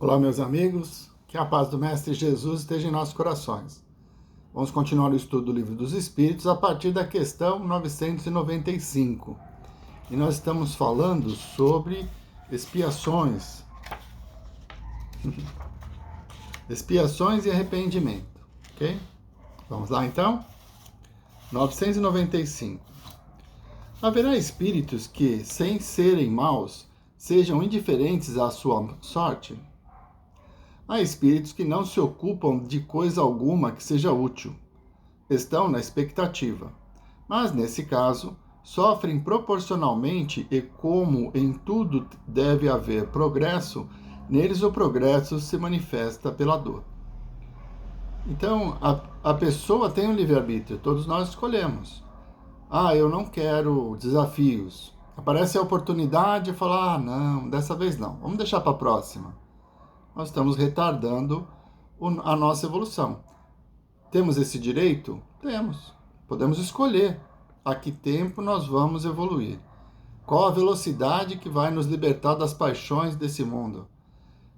Olá, meus amigos, que a paz do Mestre Jesus esteja em nossos corações. Vamos continuar o estudo do Livro dos Espíritos a partir da questão 995. E nós estamos falando sobre expiações. Expiações e arrependimento, ok? Vamos lá então? 995. Haverá espíritos que, sem serem maus, sejam indiferentes à sua sorte? Há espíritos que não se ocupam de coisa alguma que seja útil. Estão na expectativa. Mas, nesse caso, sofrem proporcionalmente e como em tudo deve haver progresso, neles o progresso se manifesta pela dor. Então, a pessoa tem um livre-arbítrio, todos nós escolhemos. Eu não quero desafios. Aparece a oportunidade de falar, não, dessa vez não, vamos deixar para a próxima. Nós estamos retardando a nossa evolução. Temos esse direito? Temos. Podemos escolher a que tempo nós vamos evoluir. Qual a velocidade que vai nos libertar das paixões desse mundo?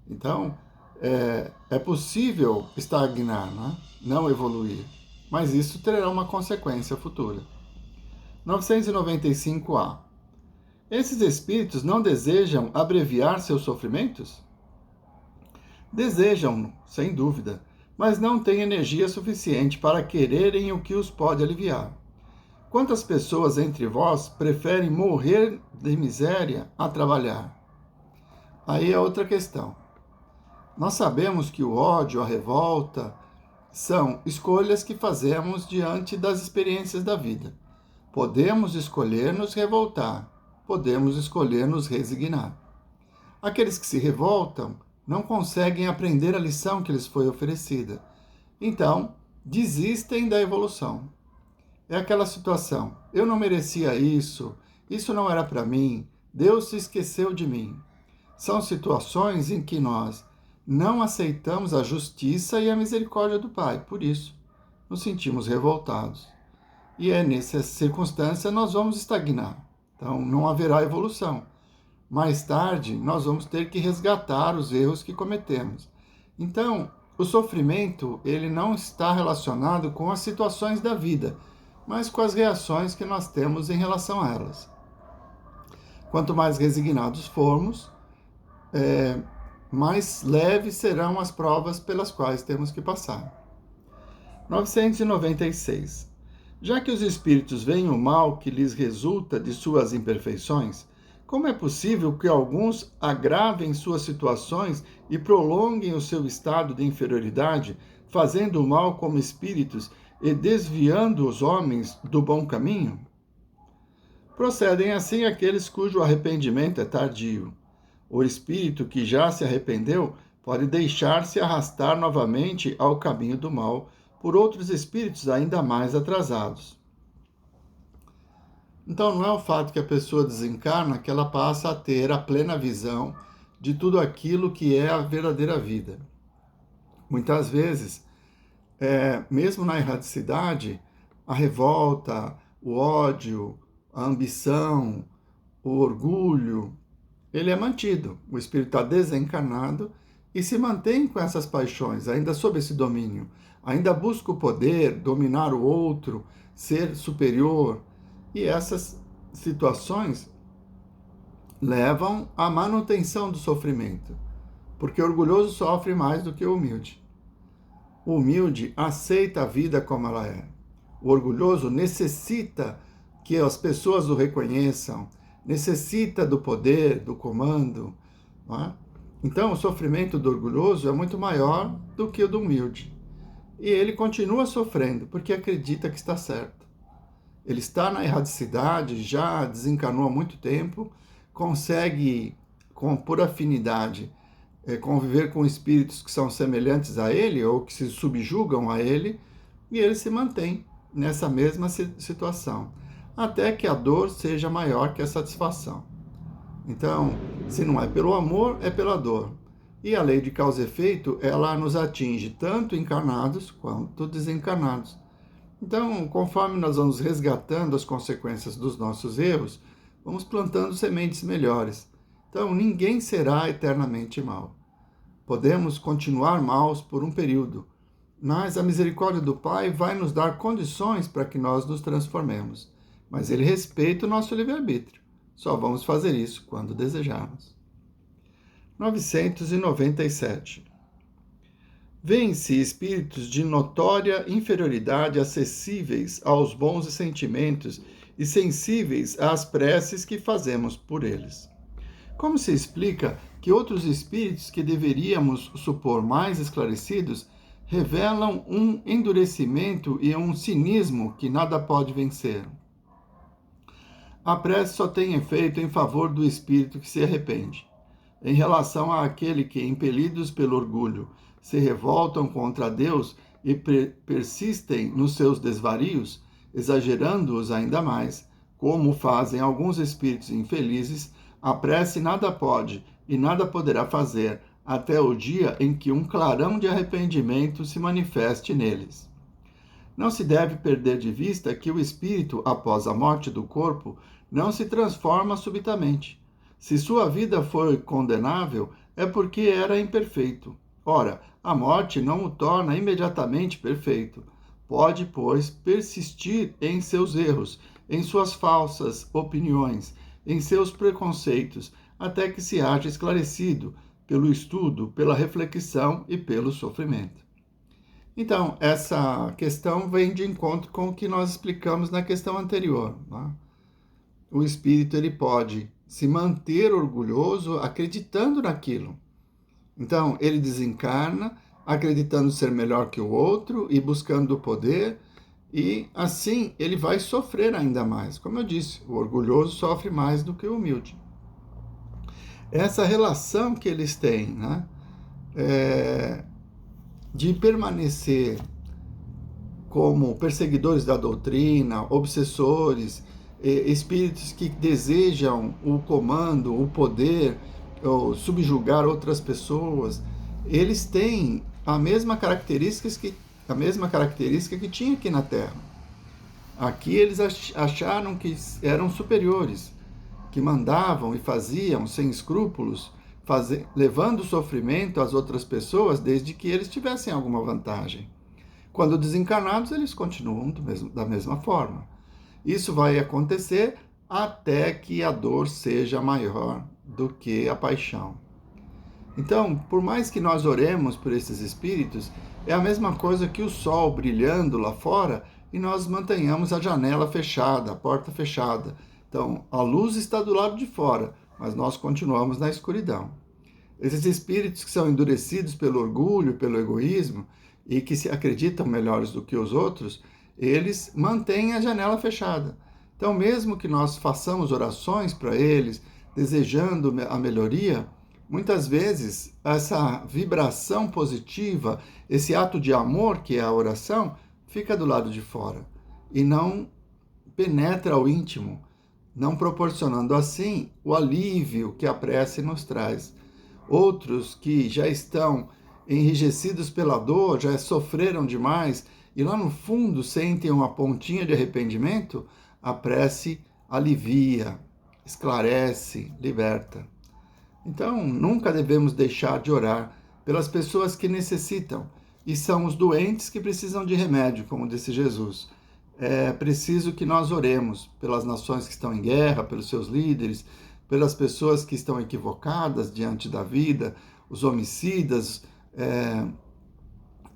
Então, é possível estagnar, né? Não evoluir. Mas isso terá uma consequência futura. 995A. Esses espíritos não desejam abreviar seus sofrimentos? Desejam, sem dúvida, mas não têm energia suficiente para quererem o que os pode aliviar. Quantas pessoas entre vós preferem morrer de miséria a trabalhar? Aí é outra questão. Nós sabemos que o ódio, a revolta, são escolhas que fazemos diante das experiências da vida. Podemos escolher nos revoltar, podemos escolher nos resignar. Aqueles que se revoltam não conseguem aprender a lição que lhes foi oferecida. Então, desistem da evolução. É aquela situação, eu não merecia isso não era para mim, Deus se esqueceu de mim. São situações em que nós não aceitamos a justiça e a misericórdia do Pai, por isso nos sentimos revoltados. E nessa circunstância nós vamos estagnar, então não haverá evolução. Mais tarde, nós vamos ter que resgatar os erros que cometemos. Então, o sofrimento, ele não está relacionado com as situações da vida, mas com as reações que nós temos em relação a elas. Quanto mais resignados formos, mais leves serão as provas pelas quais temos que passar. 996. Já que os espíritos veem o mal que lhes resulta de suas imperfeições, como é possível que alguns agravem suas situações e prolonguem o seu estado de inferioridade, fazendo o mal como espíritos e desviando os homens do bom caminho? Procedem assim aqueles cujo arrependimento é tardio. O espírito que já se arrependeu pode deixar-se arrastar novamente ao caminho do mal por outros espíritos ainda mais atrasados. Então, não é o fato que a pessoa desencarna que ela passa a ter a plena visão de tudo aquilo que é a verdadeira vida. Muitas vezes, mesmo na erradicidade, a revolta, o ódio, a ambição, o orgulho, ele é mantido. O espírito está desencarnado e se mantém com essas paixões, ainda sob esse domínio. Ainda busca o poder, dominar o outro, ser superior. E essas situações levam à manutenção do sofrimento, porque o orgulhoso sofre mais do que o humilde. O humilde aceita a vida como ela é. O orgulhoso necessita que as pessoas o reconheçam, necessita do poder, do comando. Não é? Então, o sofrimento do orgulhoso é muito maior do que o do humilde. E ele continua sofrendo, porque acredita que está certo. Ele está na erradicidade, já desencarnou há muito tempo, consegue, por afinidade, conviver com espíritos que são semelhantes a ele ou que se subjugam a ele, e ele se mantém nessa mesma situação, até que a dor seja maior que a satisfação. Então, se não é pelo amor, é pela dor. E a lei de causa e efeito, ela nos atinge tanto encarnados quanto desencarnados. Então, conforme nós vamos resgatando as consequências dos nossos erros, vamos plantando sementes melhores. Então, ninguém será eternamente mal. Podemos continuar maus por um período, mas a misericórdia do Pai vai nos dar condições para que nós nos transformemos. Mas Ele respeita o nosso livre-arbítrio. Só vamos fazer isso quando desejarmos. 997. Vêem-se espíritos de notória inferioridade acessíveis aos bons sentimentos e sensíveis às preces que fazemos por eles. Como se explica que outros espíritos que deveríamos supor mais esclarecidos revelam um endurecimento e um cinismo que nada pode vencer? A prece só tem efeito em favor do espírito que se arrepende. Em relação àquele que, impelidos pelo orgulho, se revoltam contra Deus e persistem nos seus desvarios, exagerando-os ainda mais, como fazem alguns espíritos infelizes, a prece nada pode e nada poderá fazer até o dia em que um clarão de arrependimento se manifeste neles. Não se deve perder de vista que o espírito, após a morte do corpo, não se transforma subitamente. Se sua vida foi condenável, é porque era imperfeito. Ora, a morte não o torna imediatamente perfeito. Pode, pois, persistir em seus erros, em suas falsas opiniões, em seus preconceitos, até que se haja esclarecido pelo estudo, pela reflexão e pelo sofrimento. Então, essa questão vem de encontro com o que nós explicamos na questão anterior. Né? O espírito ele pode se manter orgulhoso acreditando naquilo. Então, ele desencarna acreditando ser melhor que o outro e buscando o poder, e assim ele vai sofrer ainda mais. Como eu disse, o orgulhoso sofre mais do que o humilde. Essa relação que eles têm, né, de permanecer como perseguidores da doutrina, obsessores, espíritos que desejam o comando, o poder, ou subjugar outras pessoas, eles têm a mesma característica que tinha aqui na Terra. Aqui eles acharam que eram superiores, que mandavam e faziam sem escrúpulos, levando sofrimento às outras pessoas desde que eles tivessem alguma vantagem. Quando desencarnados, eles continuam da mesma forma. Isso vai acontecer até que a dor seja maior do que a paixão. Então, por mais que nós oremos por esses espíritos, é a mesma coisa que o sol brilhando lá fora e nós mantenhamos a janela fechada, a porta fechada. Então, a luz está do lado de fora, mas nós continuamos na escuridão. Esses espíritos que são endurecidos pelo orgulho, pelo egoísmo e que se acreditam melhores do que os outros, eles mantêm a janela fechada. Então, mesmo que nós façamos orações para eles, desejando a melhoria, muitas vezes essa vibração positiva, esse ato de amor que é a oração, fica do lado de fora e não penetra o íntimo, não proporcionando assim o alívio que a prece nos traz. Outros que já estão enrijecidos pela dor, já sofreram demais e lá no fundo sentem uma pontinha de arrependimento, a prece alivia, esclarece, liberta. Então, nunca devemos deixar de orar pelas pessoas que necessitam, e são os doentes que precisam de remédio, como disse Jesus. É preciso que nós oremos pelas nações que estão em guerra, pelos seus líderes, pelas pessoas que estão equivocadas diante da vida, os homicidas,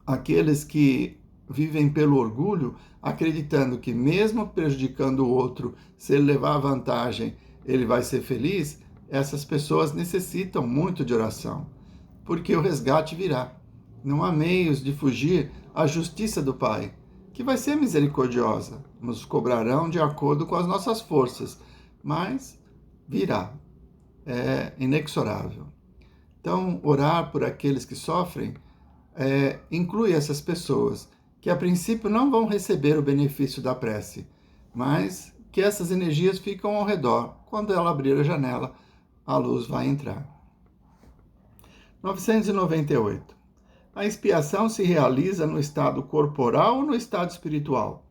aqueles que vivem pelo orgulho, acreditando que mesmo prejudicando o outro, se ele levar a vantagem, ele vai ser feliz. Essas pessoas necessitam muito de oração, porque o resgate virá. Não há meios de fugir à justiça do Pai, que vai ser misericordiosa. Nos cobrarão de acordo com as nossas forças, mas virá. É inexorável. Então, orar por aqueles que sofrem inclui essas pessoas, que a princípio não vão receber o benefício da prece, mas que essas energias ficam ao redor. Quando ela abrir a janela, a luz vai entrar. 998. A expiação se realiza no estado corporal ou no estado espiritual?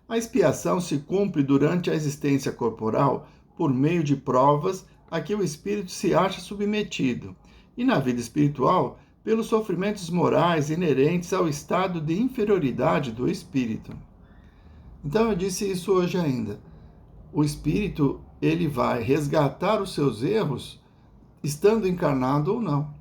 A expiação se cumpre durante a existência corporal por meio de provas a que o espírito se acha submetido e na vida espiritual, pelos sofrimentos morais inerentes ao estado de inferioridade do espírito. Então eu disse isso hoje ainda. O espírito, ele vai resgatar os seus erros, estando encarnado ou não.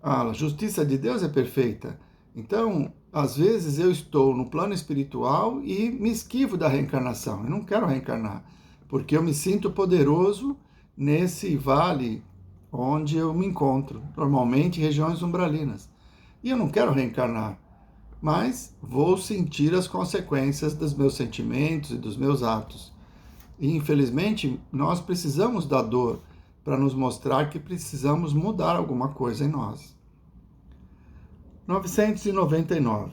A justiça de Deus é perfeita. Então, às vezes eu estou no plano espiritual e me esquivo da reencarnação. Eu não quero reencarnar, porque eu me sinto poderoso nesse vale onde eu me encontro, normalmente em regiões umbralinas. E eu não quero reencarnar, mas vou sentir as consequências dos meus sentimentos e dos meus atos. E, infelizmente, nós precisamos da dor para nos mostrar que precisamos mudar alguma coisa em nós. 999.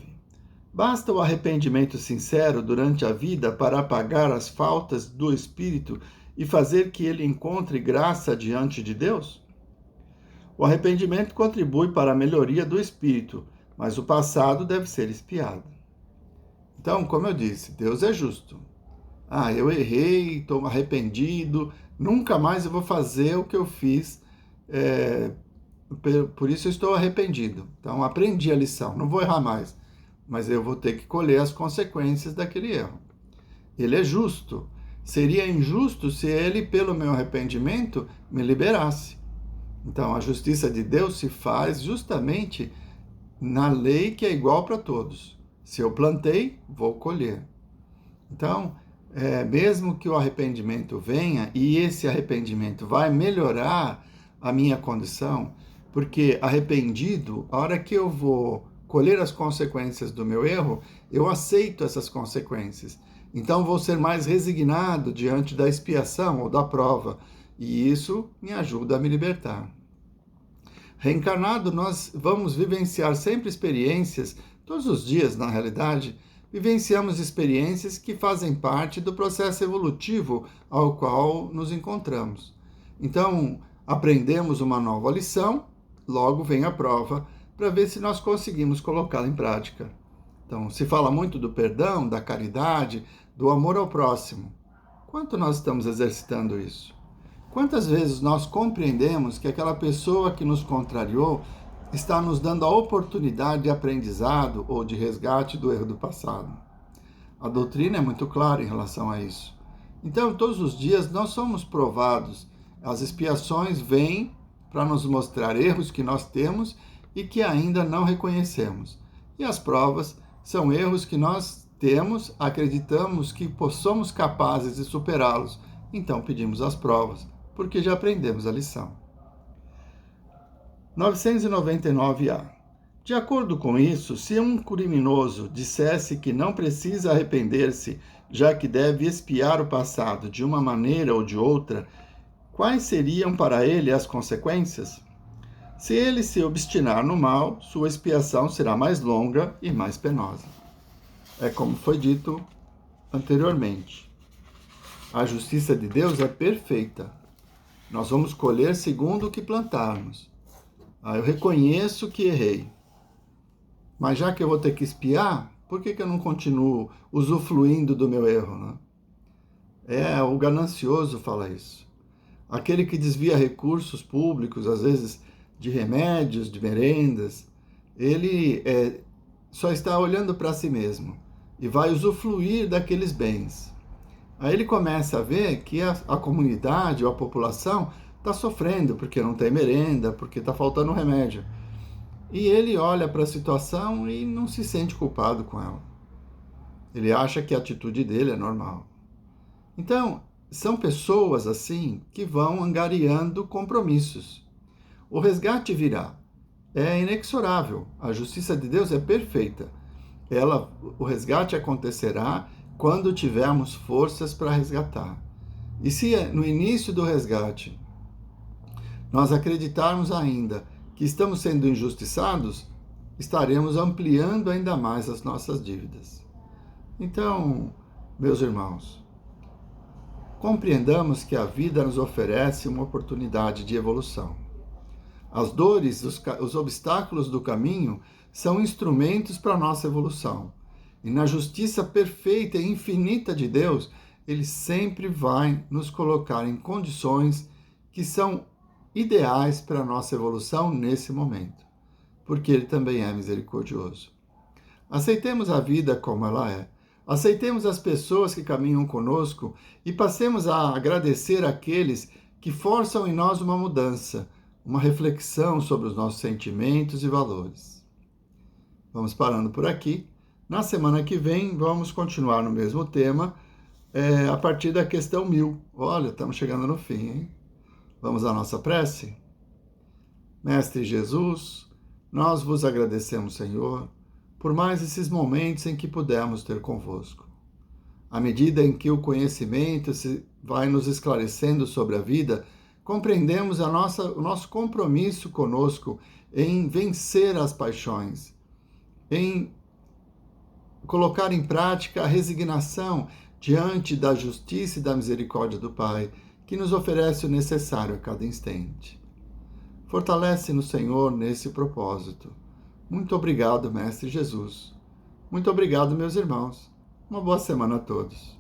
Basta o arrependimento sincero durante a vida para apagar as faltas do espírito e fazer que ele encontre graça diante de Deus? O arrependimento contribui para a melhoria do espírito, mas o passado deve ser expiado. Então, como eu disse, Deus é justo. Eu errei, estou arrependido, nunca mais eu vou fazer o que eu fiz, por isso eu estou arrependido. Então, aprendi a lição, não vou errar mais, mas eu vou ter que colher as consequências daquele erro. Ele é justo. Seria injusto se ele, pelo meu arrependimento, me liberasse. Então, a justiça de Deus se faz justamente na lei que é igual para todos. Se eu plantei, vou colher. Então, mesmo que o arrependimento venha, e esse arrependimento vai melhorar a minha condição, porque arrependido, a hora que eu vou colher as consequências do meu erro, eu aceito essas consequências. Então, vou ser mais resignado diante da expiação ou da prova, e isso me ajuda a me libertar. Reencarnado, nós vamos vivenciar sempre experiências, todos os dias, na realidade, vivenciamos experiências que fazem parte do processo evolutivo ao qual nos encontramos. Então, aprendemos uma nova lição, logo vem a prova, para ver se nós conseguimos colocá-la em prática. Então, se fala muito do perdão, da caridade, do amor ao próximo. Quanto nós estamos exercitando isso? Quantas vezes nós compreendemos que aquela pessoa que nos contrariou está nos dando a oportunidade de aprendizado ou de resgate do erro do passado? A doutrina é muito clara em relação a isso. Então, todos os dias nós somos provados. As expiações vêm para nos mostrar erros que nós temos e que ainda não reconhecemos. E as provas são erros que nós temos, acreditamos que somos capazes de superá-los. Então pedimos as provas, porque já aprendemos a lição. 999A. De acordo com isso, se um criminoso dissesse que não precisa arrepender-se, já que deve expiar o passado de uma maneira ou de outra, quais seriam para ele as consequências? Se ele se obstinar no mal, sua expiação será mais longa e mais penosa. É como foi dito anteriormente. A justiça de Deus é perfeita. Nós vamos colher segundo o que plantarmos. Eu reconheço que errei. Mas já que eu vou ter que expiar, por que eu não continuo usufruindo do meu erro, né? O ganancioso fala isso. Aquele que desvia recursos públicos, às vezes de remédios, de merendas, ele só está olhando para si mesmo e vai usufruir daqueles bens. Aí ele começa a ver que a comunidade ou a população está sofrendo porque não tem merenda, porque está faltando remédio. E ele olha para a situação e não se sente culpado com ela. Ele acha que a atitude dele é normal. Então, são pessoas assim que vão angariando compromissos. O resgate virá. É inexorável. A justiça de Deus é perfeita. O resgate acontecerá quando tivermos forças para resgatar. E se no início do resgate nós acreditarmos ainda que estamos sendo injustiçados, estaremos ampliando ainda mais as nossas dívidas. Então, meus irmãos, compreendamos que a vida nos oferece uma oportunidade de evolução. As dores, os obstáculos do caminho são instrumentos para a nossa evolução. E na justiça perfeita e infinita de Deus, Ele sempre vai nos colocar em condições que são ideais para a nossa evolução nesse momento, porque Ele também é misericordioso. Aceitemos a vida como ela é. Aceitemos as pessoas que caminham conosco e passemos a agradecer aqueles que forçam em nós uma mudança, uma reflexão sobre os nossos sentimentos e valores. Vamos parando por aqui. Na semana que vem, vamos continuar no mesmo tema, a partir da questão 1000. Olha, estamos chegando no fim, hein? Vamos à nossa prece? Mestre Jesus, nós vos agradecemos, Senhor, por mais esses momentos em que pudemos ter convosco. À medida em que o conhecimento vai nos esclarecendo sobre a vida, compreendemos o nosso compromisso conosco em vencer as paixões, em colocar em prática a resignação diante da justiça e da misericórdia do Pai, que nos oferece o necessário a cada instante. Fortalece-nos, Senhor, nesse propósito. Muito obrigado, Mestre Jesus. Muito obrigado, meus irmãos. Uma boa semana a todos.